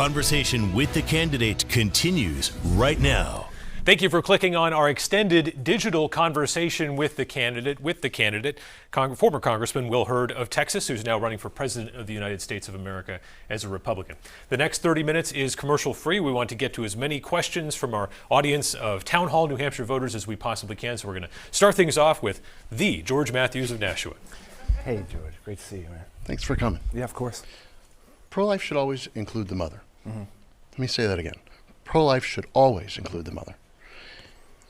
Conversation with the candidate continues right now. Thank you for clicking on our extended digital conversation with the candidate. Former Congressman Will Hurd of Texas, who's now running for President of the United States of America as a Republican. The next 30 minutes is commercial free. We want to get to as many questions from our audience of Town Hall, New Hampshire voters as we possibly can. So we're going to start things off with the George Matthews of Nashua. Hey, George. Great to see you, man. Thanks for coming. Yeah, of course. Pro-life should always include the mother. Let me say that again. Pro-life should always include the mother.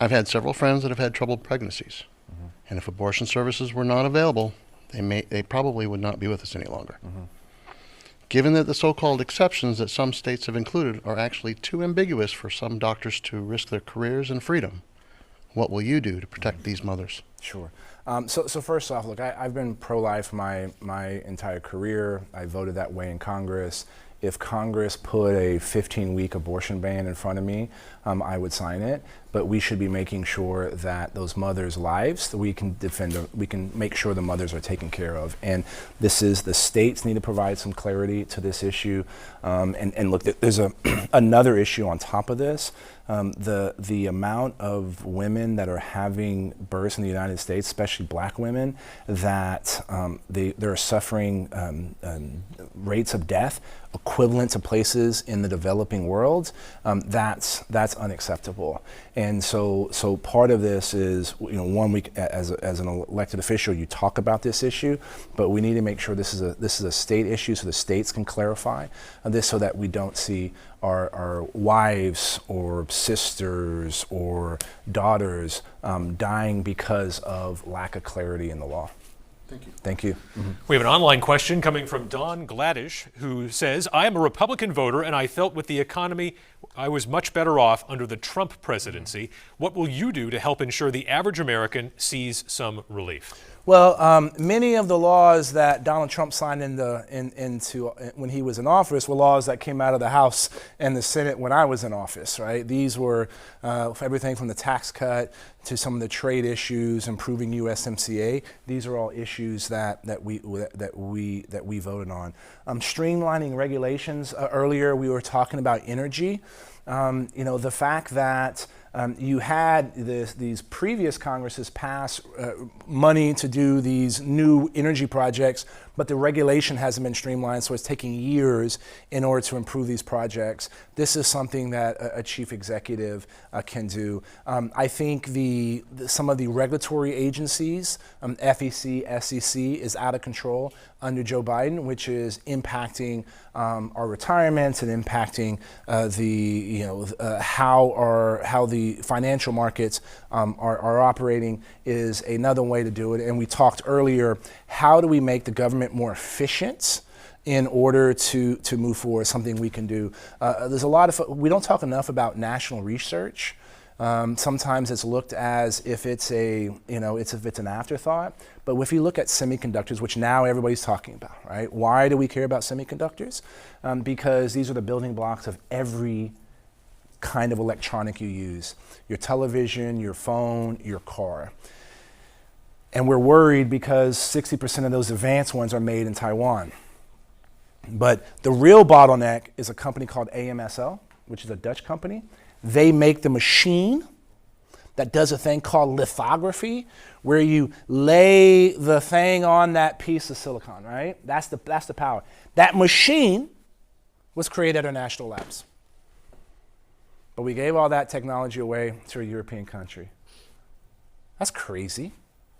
I've had several friends that have had troubled pregnancies. And if abortion services were not available, they probably would not be with us any longer. Given that the so-called exceptions that some states have included are actually too ambiguous for some doctors to risk their careers and freedom, what will you do to protect these mothers? Sure. So first off, look, I've been pro-life my entire career. I voted that way in Congress. If Congress put a 15-week abortion ban in front of me, I would sign it. But we should be making sure that those mothers' lives, that we can defend, we can make sure the mothers are taken care of. And the states need to provide some clarity to this issue. And look, there's another issue on top of this. The amount of women that are having births in the United States, especially black women, that they're suffering rates of death equivalent to places in the developing world, that's unacceptable. And so part of this is, one, as an elected official, you talk about this issue, but we need to make sure this is a state issue, so the states can clarify this, so that we don't see our wives or sisters or daughters dying because of lack of clarity in the law. Thank you. Thank you. We have an online question coming from Don Gladish, who says, I am a Republican voter and I felt with the economy I was much better off under the Trump presidency. What will you do to help ensure the average American sees some relief? Well, many of the laws that Donald Trump signed into when he was in office were laws that came out of the House and the Senate when I was in office, right? These were everything from the tax cut to some of the trade issues, improving USMCA. These are all issues that we voted on. Streamlining regulations. Earlier, we were talking about energy. The fact that you had these previous Congresses pass money to do these new energy projects, but the regulation hasn't been streamlined, so it's taking years in order to improve these projects. This is something that a chief executive can do. I think some of the regulatory agencies, FEC, SEC, is out of control under Joe Biden, which is impacting our retirements and impacting how the financial markets are operating is another way to do it. And we talked earlier, how do we make the government more efficient in order to move forward, something we can do. There's a lot of, we don't talk enough about national research. Sometimes it's looked as if it's an afterthought. But if you look at semiconductors, which now everybody's talking about, right? Why do we care about semiconductors? Because these are the building blocks of every kind of electronic you use. Your television, your phone, your car. And we're worried because 60% of those advanced ones are made in Taiwan. But the real bottleneck is a company called AMSL, which is a Dutch company. They make the machine that does a thing called lithography, where you lay the thing on that piece of silicon, right? That's the power. That machine was created at our national labs. But we gave all that technology away to a European country. That's crazy.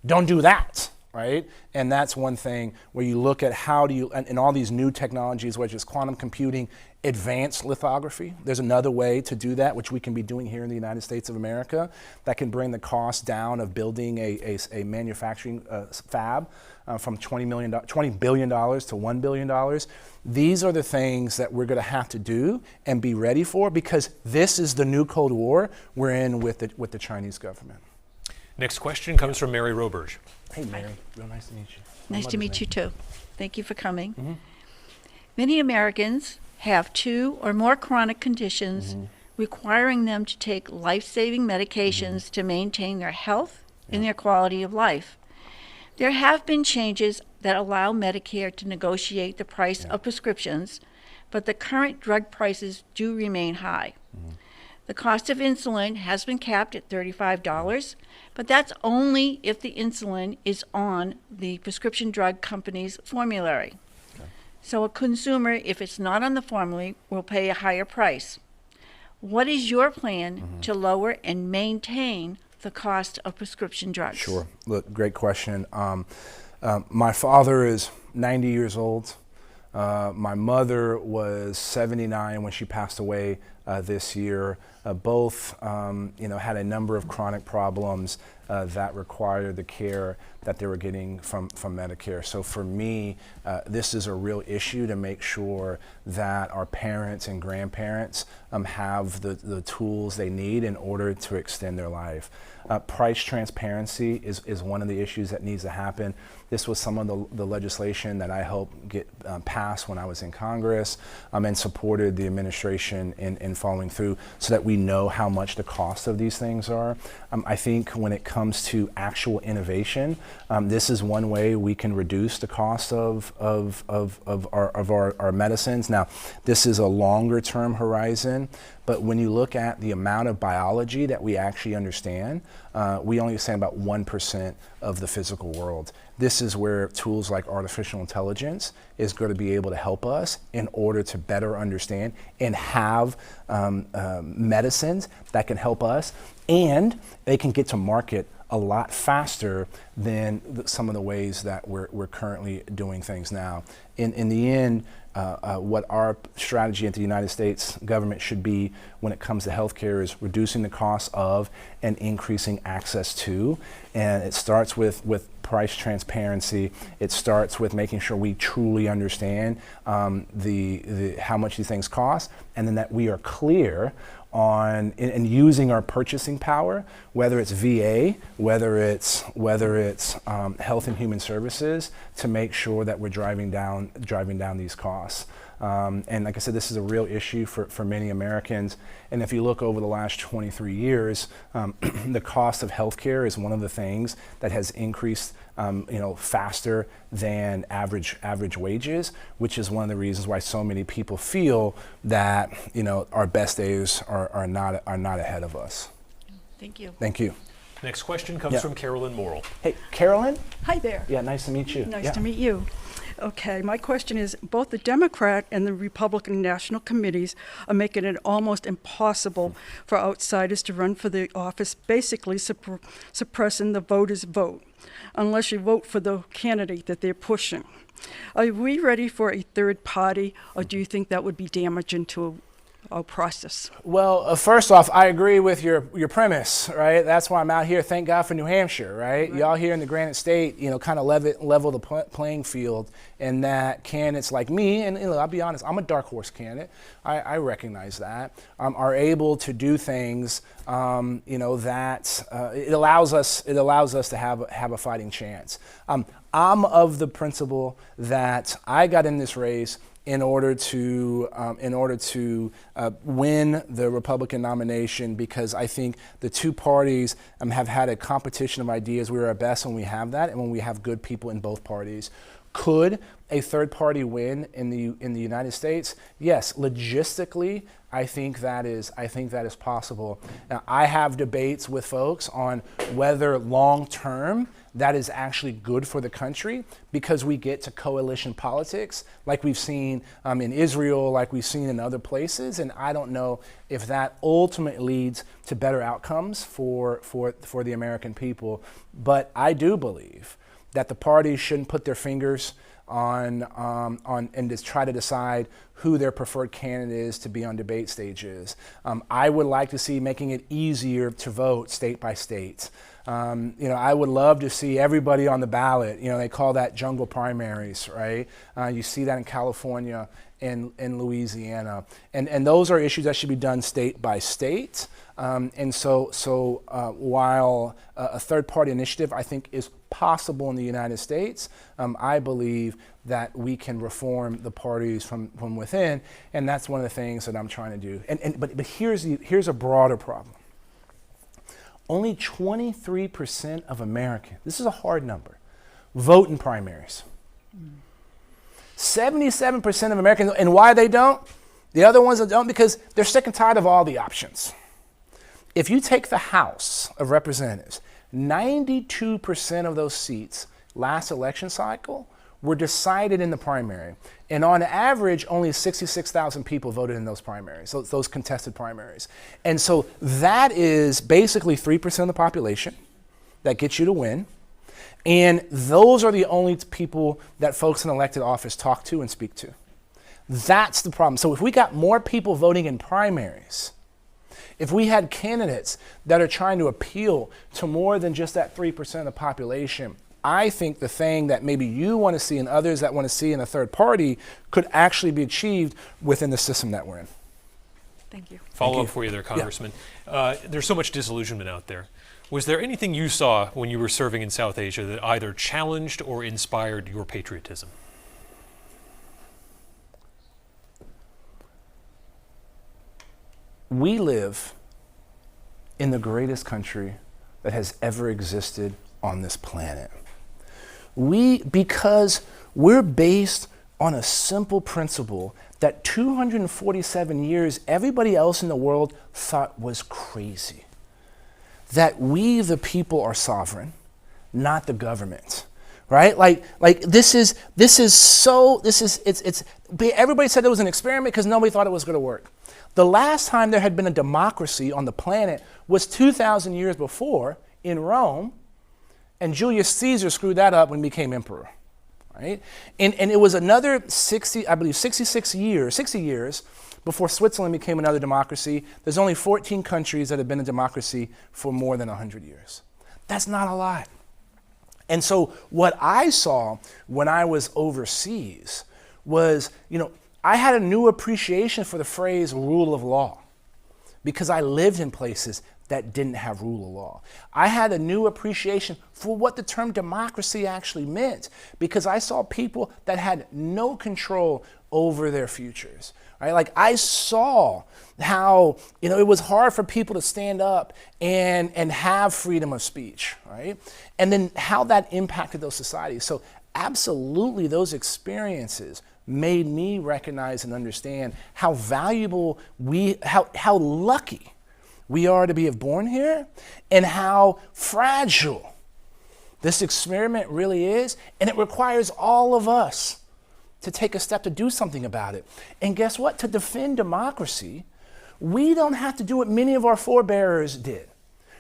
Don't do that, right? And that's one thing where you look at how do you, and all these new technologies, whether it's quantum computing, advanced lithography. There's another way to do that, which we can be doing here in the United States of America, that can bring the cost down of building a manufacturing fab from $20 billion to $1 billion. These are the things that we're going to have to do and be ready for, because this is the new Cold War we're in with the Chinese government. Next question comes from Mary Roberge. Hey, Mary. Real nice to meet you. Nice to meet you, too. Thank you for coming. Many Americans have 2 or more chronic conditions requiring them to take life-saving medications to maintain their health and their quality of life. There have been changes that allow Medicare to negotiate the price of prescriptions, but the current drug prices do remain high. The cost of insulin has been capped at $35, but that's only if the insulin is on the prescription drug company's formulary. So a consumer, if it's not on the formulary, will pay a higher price. What is your plan to lower and maintain the cost of prescription drugs? Sure. Look, great question. My father is 90 years old. My mother was 79 when she passed away this year. Both, had a number of chronic problems that required the care that they were getting from Medicare. So for me, this is a real issue to make sure that our parents and grandparents have the tools they need in order to extend their life. Price transparency is one of the issues that needs to happen. This was some of the legislation that I helped get passed when I was in Congress and supported the administration in following through so that we know how much the cost of these things are. I think when it comes to actual innovation, this is one way we can reduce the cost of our medicines. Now, this is a longer term horizon, but when you look at the amount of biology that we actually understand, we only understand about 1% of the physical world. This is where tools like artificial intelligence is going to be able to help us in order to better understand and have medicines that can help us, and they can get to market a lot faster than some of the ways that we're currently doing things now. In the end, what our strategy at the United States government should be when it comes to healthcare is reducing the cost of and increasing access to. And it starts with price transparency. It starts with making sure we truly understand how much these things cost, and then that we are clear on in using our purchasing power, whether it's VA, whether it's Health and Human Services, to make sure that we're driving down these costs. And like I said, this is a real issue for many Americans. And if you look over the last 23 years, the cost of healthcare is one of the things that has increased faster than average wages, which is one of the reasons why so many people feel that our best days are not ahead of us. Thank you. Thank you. Next question comes from Carolyn Morrill. Hey, Carolyn? Hi there. Yeah, nice to meet you. Nice to meet you. Okay, my question is, both the Democrat and the Republican national committees are making it almost impossible for outsiders to run for the office, basically suppressing the voters' vote, unless you vote for the candidate that they're pushing. Are we ready for a third party, or do you think that would be damaging to our process? Well, first off, I agree with your premise, right? That's why I'm out here. Thank God for New Hampshire, right? Y'all here in the Granite State, kind of level the playing field, and that candidates like me, and I'll be honest, I'm a dark horse candidate. I recognize that, are able to do things, that it allows us to have a fighting chance. I'm of the principle that I got in this race in order to win the Republican nomination, because I think the two parties have had a competition of ideas. We're at best when we have that, and when we have good people in both parties. Could a third party win in the United States? Yes, logistically, I think that is possible. Now, I have debates with folks on whether long term that is actually good for the country, because we get to coalition politics like we've seen in Israel, like we've seen in other places, and I don't know if that ultimately leads to better outcomes for the American people. But I do believe that the parties shouldn't put their fingers on and just try to decide who their preferred candidate is to be on debate stages. I would like to see making it easier to vote state by state. I would love to see everybody on the ballot. They call that jungle primaries, right? You see that in California and Louisiana. And those are issues that should be done state by state. So while a third-party initiative, I think, is possible in the United States, I believe that we can reform the parties from within, and that's one of the things that I'm trying to do. But here's a broader problem. Only 23% of Americans, this is a hard number, vote in primaries. 77% of Americans, and why they don't? The other ones that don't, because they're sick and tired of all the options. If you take the House of Representatives, 92% of those seats last election cycle were decided in the primary. And on average, only 66,000 people voted in those primaries, so those contested primaries. And so that is basically 3% of the population that gets you to win. And those are the only people that folks in elected office talk to and speak to. That's the problem. So if we got more people voting in primaries, if we had candidates that are trying to appeal to more than just that 3% of the population, I think the thing that maybe you want to see and others that want to see in a third party could actually be achieved within the system that we're in. Thank you. Follow up for you there, Congressman. There's so much disillusionment out there. Was there anything you saw when you were serving in South Asia that either challenged or inspired your patriotism? We live in the greatest country that has ever existed on this planet. Because we're based on a simple principle that 247 years everybody else in the world thought was crazy. That we, the people, are sovereign, not the government. Right? Everybody said it was an experiment because nobody thought it was going to work. The last time there had been a democracy on the planet was 2,000 years before in Rome, and Julius Caesar screwed that up when he became emperor, right? And it was another 60 years before Switzerland became another democracy. There's only 14 countries that have been a democracy for more than 100 years. That's not a lot. And so what I saw when I was overseas was, I had a new appreciation for the phrase rule of law because I lived in places that didn't have rule of law. I had a new appreciation for what the term democracy actually meant because I saw people that had no control over their futures. Right? Like I saw how it was hard for people to stand up and have freedom of speech, right? And then how that impacted those societies. So absolutely those experiences made me recognize and understand how valuable how lucky we are to be born here and how fragile this experiment really is. And it requires all of us to take a step to do something about it. And guess what? To defend democracy, we don't have to do what many of our forebears did.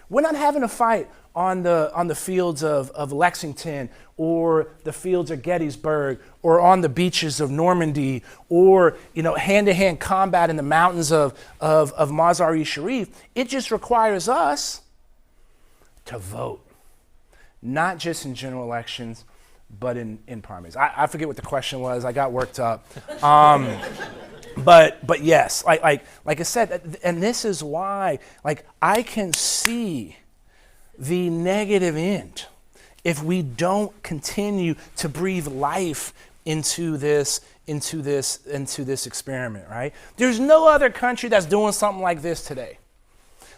We're not having a fight on the fields of Lexington or the fields of Gettysburg or on the beaches of Normandy or hand-to-hand combat in the mountains of Mazar-e-Sharif. It just requires us to vote, not just in general elections, but in primaries. I forget what the question was. I got worked up. But yes, like I said, and this is why I can see the negative end if we don't continue to breathe life into this experiment, right? There's no other country that's doing something like this today.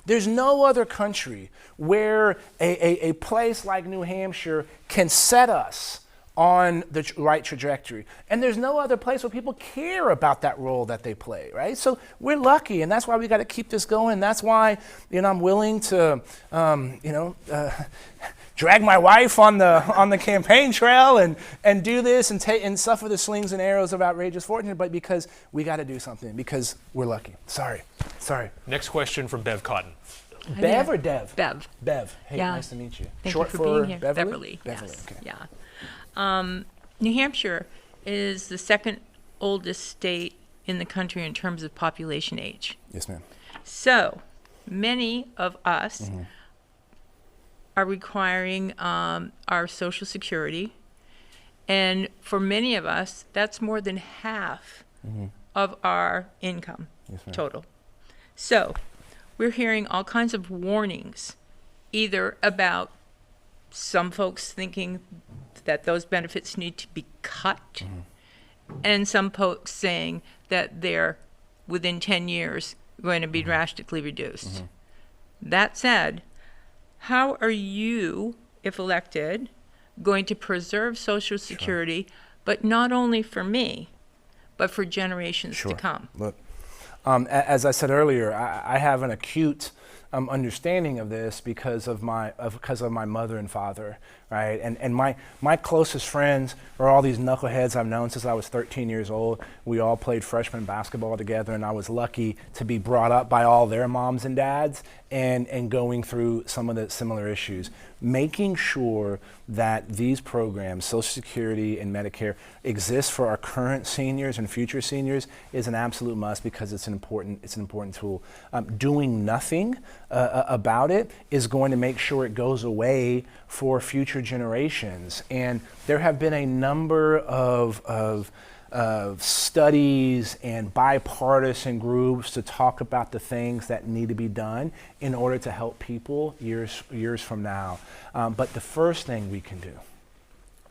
There's no other country where a place like New Hampshire can set us on the right trajectory. And there's no other place where people care about that role that they play, right? So we're lucky, and that's why we got to keep this going. That's why, I'm willing to, drag my wife on the campaign trail and do this and suffer the slings and arrows of outrageous fortune, but because we got to do something, because we're lucky. Sorry. Next question from Bev Cotton. Bev or Dev? Bev. Bev. Hey, Yeah. Nice to meet you. Thank Short you for being here. Beverly? Yes. Okay. Yeah. New Hampshire is the second oldest state in the country in terms of population age. Yes, ma'am. So many of us are requiring our Social Security. And for many of us, that's more than half of our income total. So we're hearing all kinds of warnings, either about some folks thinking that those benefits need to be cut, and some folks saying that they're, within 10 years, going to be drastically reduced. That said, how are you, if elected, going to preserve Social Security but not only for me, but for generations to come. Look, as I said earlier, I have an acute understanding of this because of my mother and father, right? And my closest friends are all these knuckleheads I've known since I was 13 years old. We all played freshman basketball together, and I was lucky to be brought up by all their moms and dads and going through some of the similar issues. Making sure that these programs, Social Security and Medicare, exist for our current seniors and future seniors is an absolute must because it's an important tool. Doing nothing about it is going to make sure it goes away for future generations. And there have been a number of studies and bipartisan groups to talk about the things that need to be done in order to help people years from now. But the first thing we can do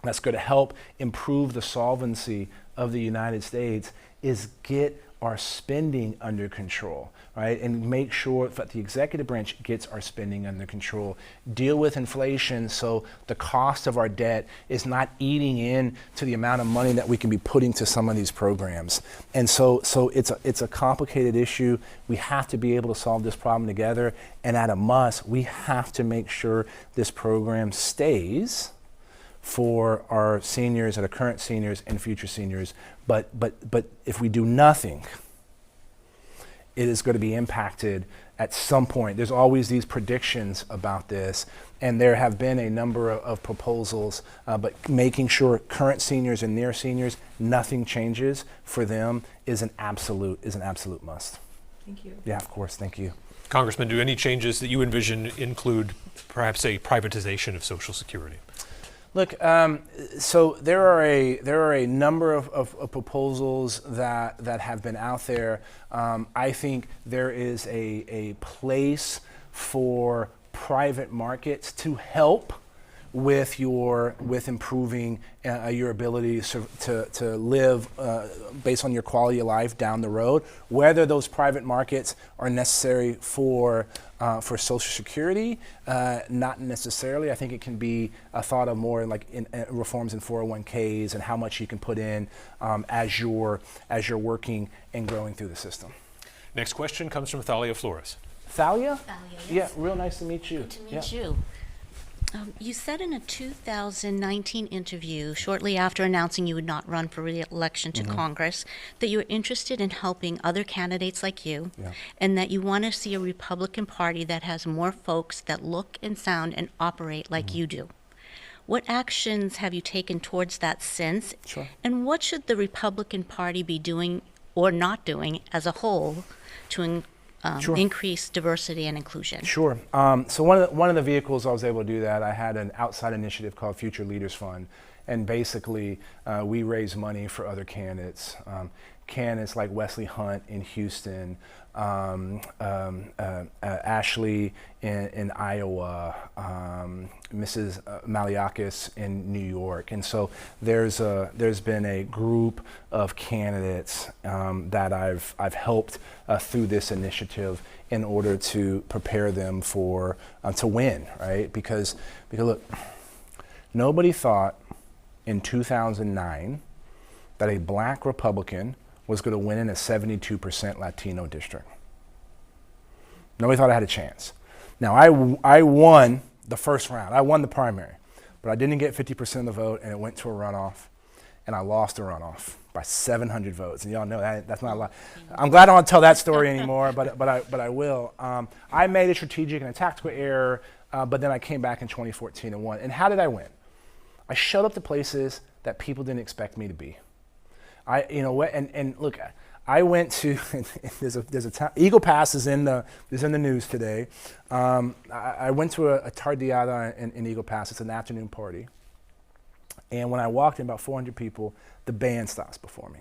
that's going to help improve the solvency of the United States is get our spending under control, right? And make sure that the executive branch gets our spending under control. Deal with inflation so the cost of our debt is not eating in to the amount of money that we can be putting to some of these programs. And so it's a complicated issue. We have to be able to solve this problem together. And at a must, we have to make sure this program stays for our seniors, our current seniors and future seniors. But if we do nothing, it is going to be impacted at some point. There's always these predictions about this, and there have been a number of proposals, but making sure current seniors and near seniors, nothing changes for them is an absolute must. Thank you. Yeah, of course, thank you. Congressman, do any changes that you envision include perhaps a privatization of Social Security? Look, so there are a number of proposals that have been out there. I think there is a place for private markets to help with improving your ability to live based on your quality of life down the road. Whether those private markets are necessary for Social Security, not necessarily. I think it can be a thought of more like in reforms in 401ks and how much you can put in as you're working and growing through the system. Next question comes from Thalia Flores. Thalia? Thalia, yes. Yeah, real nice to meet you. Good to meet you. You said in a 2019 interview, shortly after announcing you would not run for re-election to Congress, that you were interested in helping other candidates like you, and that you want to see a Republican Party that has more folks that look and sound and operate like you do. What actions have you taken towards that since? Sure. And what should the Republican Party be doing or not doing as a whole to increase diversity and inclusion? Sure. So one of the vehicles I was able to do that, I had an outside initiative called Future Leaders Fund, and basically we raise money for other candidates. Candidates like Wesley Hunt in Houston, Ashley in Iowa, Mrs. Maliakis in New York, and so there's been a group of candidates that I've helped through this initiative in order to prepare them for to win, right? Because look, nobody thought in 2009 that a black Republican was going to win in a 72% Latino district. Nobody thought I had a chance. Now, I won the first round. I won the primary, but I didn't get 50% of the vote, and it went to a runoff, and I lost the runoff by 700 votes. And y'all know that's not a lot. I'm glad I don't tell that story anymore, but I will. I made a strategic and a tactical error, but then I came back in 2014 and won. And how did I win? I showed up to places that people didn't expect me to be. Look, I went to there's a town, Eagle Pass is in the news today. I went to a tardeada in Eagle Pass. It's an afternoon party, and when I walked in, about 400 people, the band stops before me,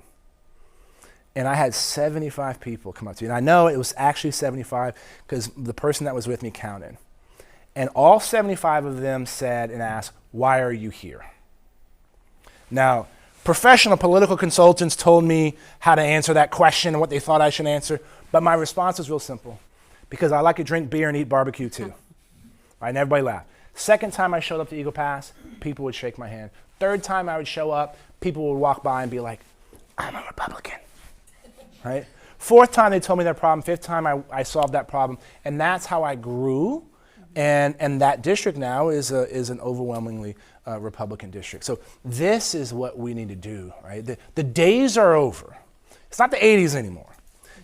and I had 75 people come up to me, and I know it was actually 75 because the person that was with me counted, and all 75 of them said and asked, "Why are you here?" Now, professional political consultants told me how to answer that question and what they thought I should answer, but my response was real simple. Because I like to drink beer and eat barbecue too. Right, and everybody laughed. Second time I showed up to Eagle Pass, people would shake my hand. Third time I would show up, people would walk by and be like, I'm a Republican, right? Fourth time they told me their problem. Fifth time I solved that problem. And that's how I grew. And that district now is an overwhelmingly Republican district. So this is what we need to do, right? The days are over. It's not the 80s anymore.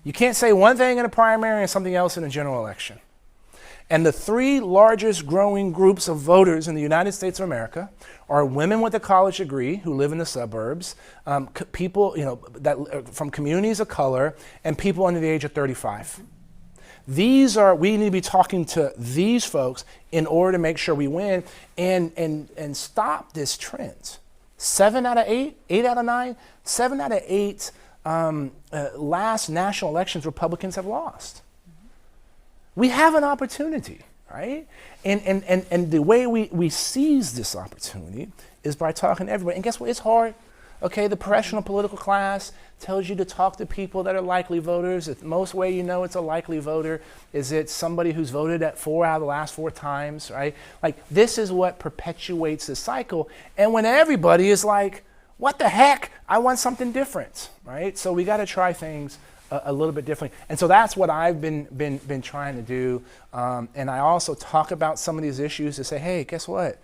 You can't say one thing in a primary and something else in a general election. And the three largest growing groups of voters in the United States of America are women with a college degree who live in the suburbs, people from communities of color, and people under the age of 35. We need to be talking to these folks in order to make sure we win and stop this trend. 7 out of 8, 8 out of 9, 7 out of 8 last national elections Republicans have lost. We have an opportunity, right? And the way we seize this opportunity is by talking to everybody. And guess what? It's hard. Okay, the professional political class tells you to talk to people that are likely voters. The most way you know it's a likely voter is it's somebody who's voted at 4 out of the last 4 times, right? Like, this is what perpetuates the cycle. And when everybody is like, what the heck? I want something different, right? So we got to try things a little bit differently. And so that's what I've been trying to do. And I also talk about some of these issues to say, hey, guess what?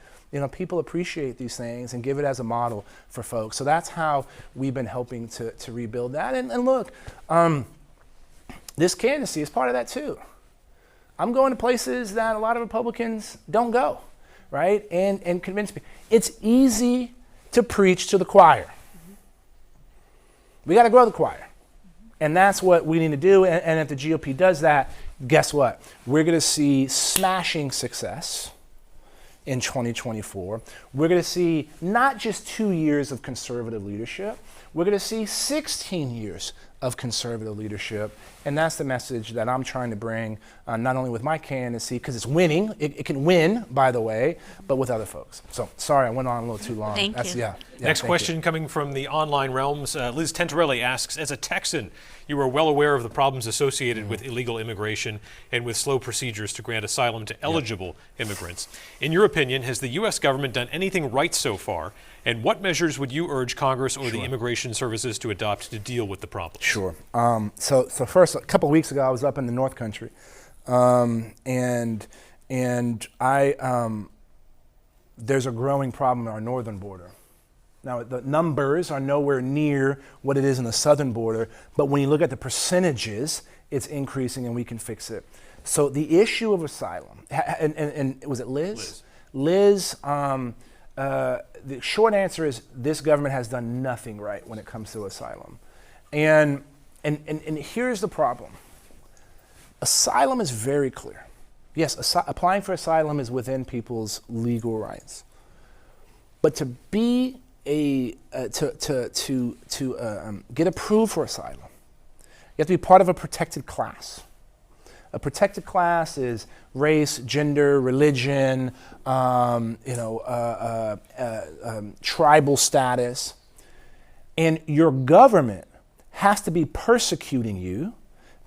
People appreciate these things and give it as a model for folks. So that's how we've been helping to rebuild that. And look, this candidacy is part of that too. I'm going to places that a lot of Republicans don't go, right? And convince me. It's easy to preach to the choir. We got to grow the choir. And that's what we need to do. And if the GOP does that, guess what? We're going to see smashing success in 2024. We're going to see not just 2 years of conservative leadership, we're going to see 16 years of conservative leadership. And that's the message that I'm trying to bring, not only with my candidacy, because it's winning, it can win, by the way, but with other folks. So sorry, I went on a little too long. Thank you. Next question coming from the online realms. Liz Tentarelli asks, as a Texan, you are well aware of the problems associated with illegal immigration and with slow procedures to grant asylum to eligible immigrants. In your opinion, has the U.S. government done anything right so far? And what measures would you urge Congress or the immigration services to adopt to deal with the problem? Sure. So first, a couple of weeks ago, I was up in the North Country, and there's a growing problem on our northern border. Now, the numbers are nowhere near what it is in the southern border, but when you look at the percentages, it's increasing, and we can fix it. So the issue of asylum, and was it Liz? Liz, the short answer is this government has done nothing right when it comes to asylum. And here's the problem. Asylum is very clear. Yes, applying for asylum is within people's legal rights. But to be to get approved for asylum, you have to be part of a protected class. A protected class is race, gender, religion, tribal status. And your government has to be persecuting you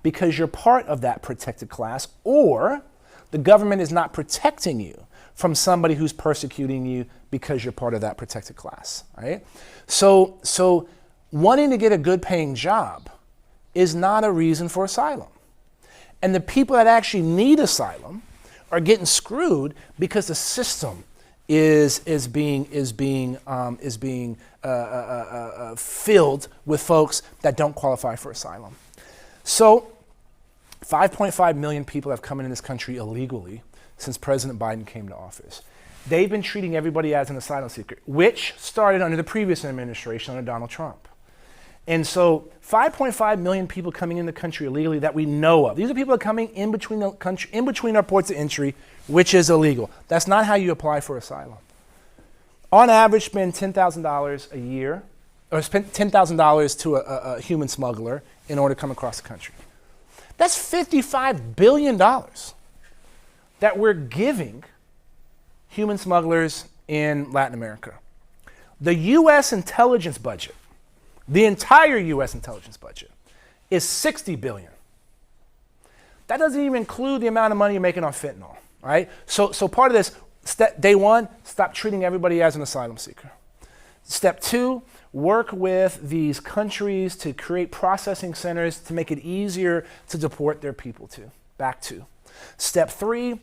because you're part of that protected class, or the government is not protecting you from somebody who's persecuting you because you're part of that protected class, right? So wanting to get a good paying job is not a reason for asylum. And the people that actually need asylum are getting screwed because the system is being filled with folks that don't qualify for asylum. So 5.5 million people have come into this country illegally since President Biden came to office. They've been treating everybody as an asylum seeker, which started under the previous administration under Donald Trump. And so 5.5 million people coming in the country illegally that we know of. These are people that are coming in between the country, in between our ports of entry, which is illegal. That's not how you apply for asylum. On average, spend $10,000 a year, or spend $10,000 to a human smuggler in order to come across the country. That's $55 billion that we're giving human smugglers in Latin America. The U.S. intelligence budget, the entire U.S. intelligence budget, is $60 billion. That doesn't even include the amount of money you're making on fentanyl, right? So part of this, day one, stop treating everybody as an asylum seeker. Step 2, work with these countries to create processing centers to make it easier to deport their people back to. Step 3,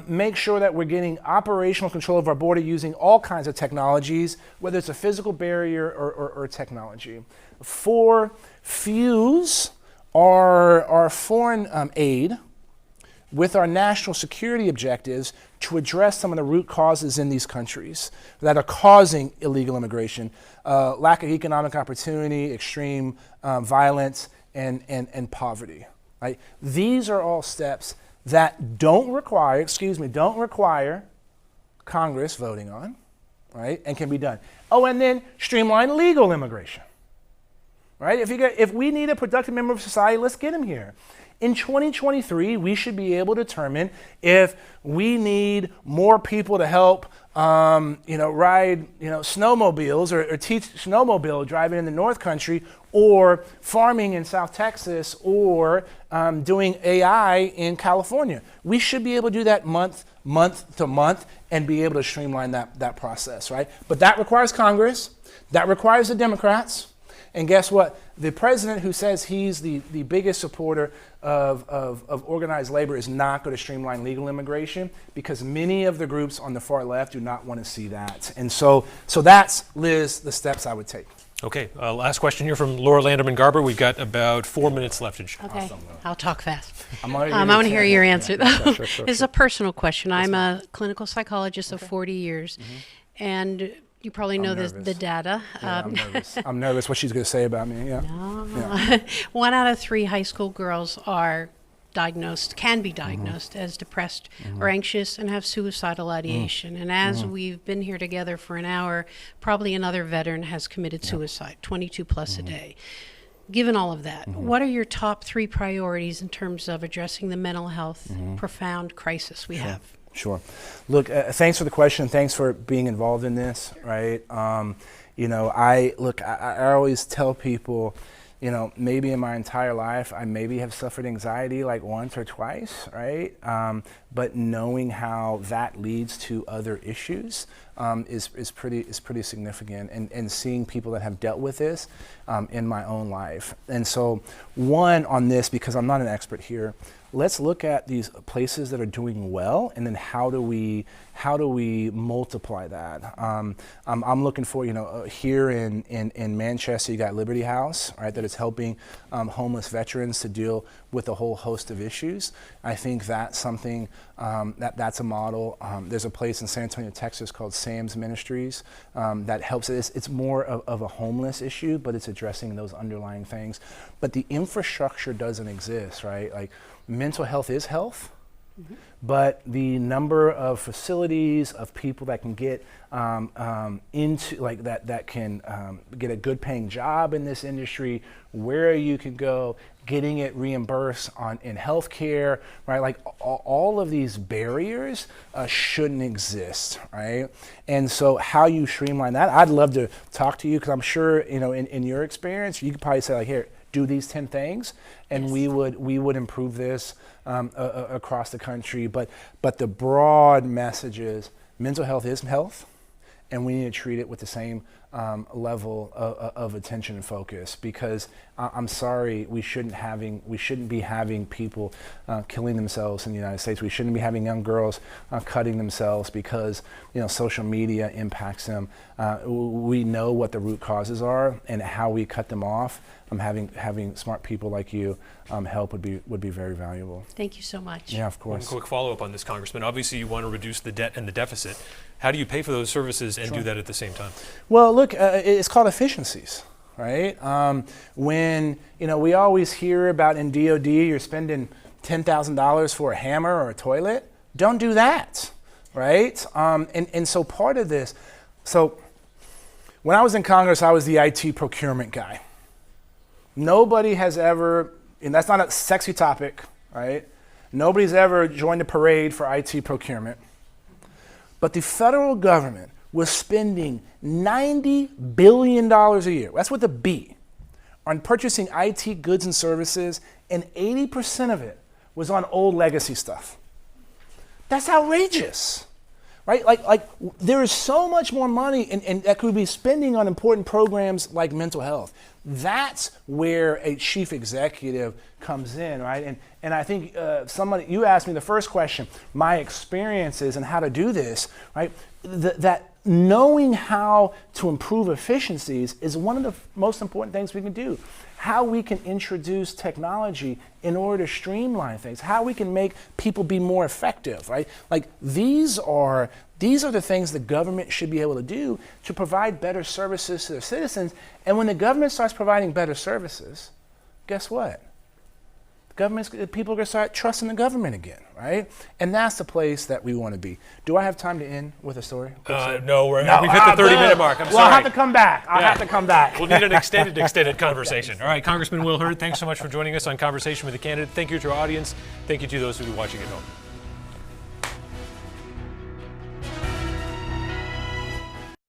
make sure that we're getting operational control of our border using all kinds of technologies, whether it's a physical barrier or technology. 4, fuse our foreign aid with our national security objectives to address some of the root causes in these countries that are causing illegal immigration, lack of economic opportunity, extreme violence, and poverty. Right? These are all steps that don't require Congress voting on, right? And can be done. Oh, and then streamline legal immigration, right? If we need a productive member of society, let's get him here. In 2023, we should be able to determine if we need more people to help, ride, snowmobiles or teach snowmobile driving in the North Country, or farming in South Texas, or doing AI in California. We should be able to do that month to month and be able to streamline that process, right? But that requires Congress. That requires the Democrats. And guess what? The president who says he's the biggest supporter of organized labor is not going to streamline legal immigration, because many of the groups on the far left do not want to see that. And so that's, Liz, the steps I would take. Okay, last question here from Laura Landerman Garber. We've got about 4 minutes left in show. Okay, Awesome. I'll talk fast. I I want to hear your answer, though. Sure. It's a personal question. I'm a clinical psychologist of 40 years, and you probably know the nervous. data. Yeah, I'm nervous. I'm nervous what she's going to say about me. Yeah. No. 1 out of 3 high school girls can be diagnosed as depressed or anxious and have suicidal ideation. And as we've been here together for an hour, probably another veteran has committed suicide, 22 plus a day. Given all of that, what are your top 3 priorities in terms of addressing the mental health profound crisis we have? Sure. Look, thanks for the question. Thanks for being involved in this, right? I always tell people, maybe in my entire life, I maybe have suffered anxiety like once or twice, right? But knowing how that leads to other issues is pretty significant, and seeing people that have dealt with this in my own life. And so, one on this, because I'm not an expert here, let's look at these places that are doing well, and then how do we multiply that? I'm looking for, here in Manchester, you got Liberty House, right, that is helping homeless veterans to deal with a whole host of issues. I think that's something that's a model. There's a place in San Antonio, Texas called Sam's Ministries that helps. It's more of a homeless issue, but it's addressing those underlying things. But the infrastructure doesn't exist, right? Like, mental health is health, but the number of facilities of people that can get into that can get a good paying job in this industry, where you can go, getting it reimbursed in healthcare, right? Like all of these barriers shouldn't exist, right? And so how you streamline that, I'd love to talk to you, because I'm sure, in your experience, you could probably say, like, here, do these 10 things, and we would improve this across the country. But the broad message is mental health is health, and we need to treat it with the same level of attention and focus, because I'm sorry, we shouldn't be having people killing themselves in the United States. We shouldn't be having young girls cutting themselves because social media impacts them. We know what the root causes are, and how we cut them off. Having smart people like you help would be very valuable. Thank you so much. Yeah, of course. One quick follow-up on this, Congressman. Obviously, you want to reduce the debt and the deficit. How do you pay for those services and do that at the same time? Well, look, it's called efficiencies, right? When we always hear about in DOD, you're spending $10,000 for a hammer or a toilet. Don't do that, right? And so part of this, so when I was in Congress, I was the IT procurement guy. Nobody has ever, and that's not a sexy topic, right? Nobody's ever joined a parade for IT procurement. But the federal government was spending $90 billion a year, that's with a B, on purchasing IT goods and services, and 80% of it was on old legacy stuff. That's outrageous. right? Like there is so much more money and that could be spending on important programs like mental health. That's where a chief executive comes in, right? And I think you asked me the first question, my experiences and how to do this, right? That knowing how to improve efficiencies is one of the most important things we can do. How we can introduce technology in order to streamline things, how we can make people be more effective, right? Like these are the things the government should be able to do to provide better services to their citizens. And when the government starts providing better services, guess what? People are going to start trusting the government again, right? And that's the place that we want to be. Do I have time to end with a story? No, we've hit the 30-minute mark. I'm sorry. I'll have to come back. I'll have to come back. We'll need an extended conversation. All right, Congressman Will Hurd, thanks so much for joining us on Conversation with the Candidate. Thank you to our audience. Thank you to those who are watching at home.